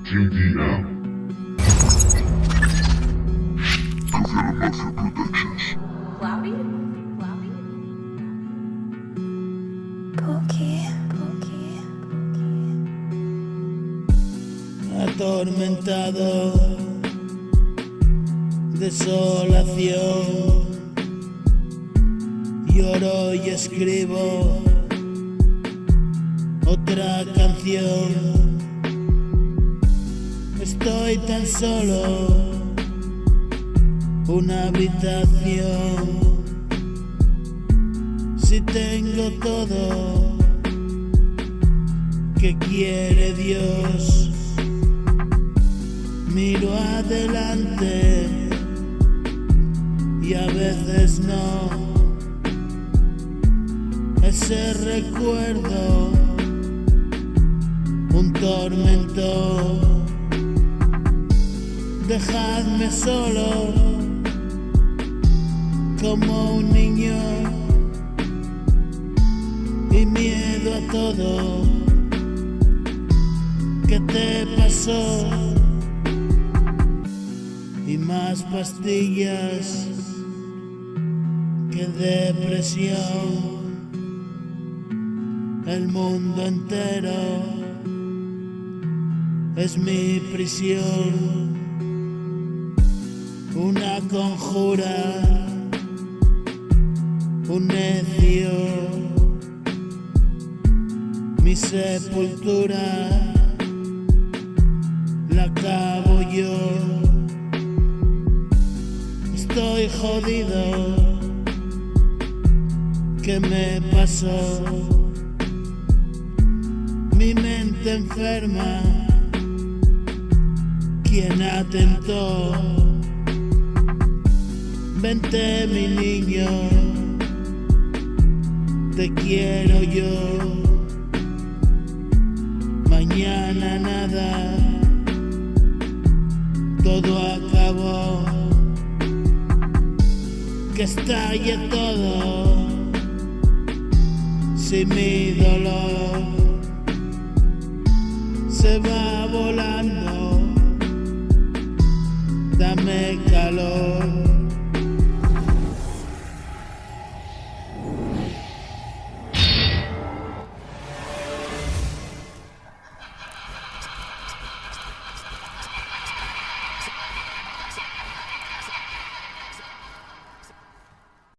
QDM. Covalent Mafia Productions. Cloudy? Cloudy? Atormentado, desolación, lloro y escribo otra canción. Estoy tan solo, una habitación. Si tengo todo que quiere Dios, miro adelante y a veces no. Ese recuerdo, un tormento. Dejadme solo como un niño y miedo a todo. ¿Qué te pasó? Y más pastillas que depresión. El mundo entero es mi prisión. Una conjura, un necio, mi sepultura la acabo yo. Estoy jodido, ¿qué me pasó? Mi mente enferma, ¿quién atentó? Vente mi niño, te quiero yo. Mañana nada, todo acabó. Que estalle todo, si mi dolor se va volando. Dame calor.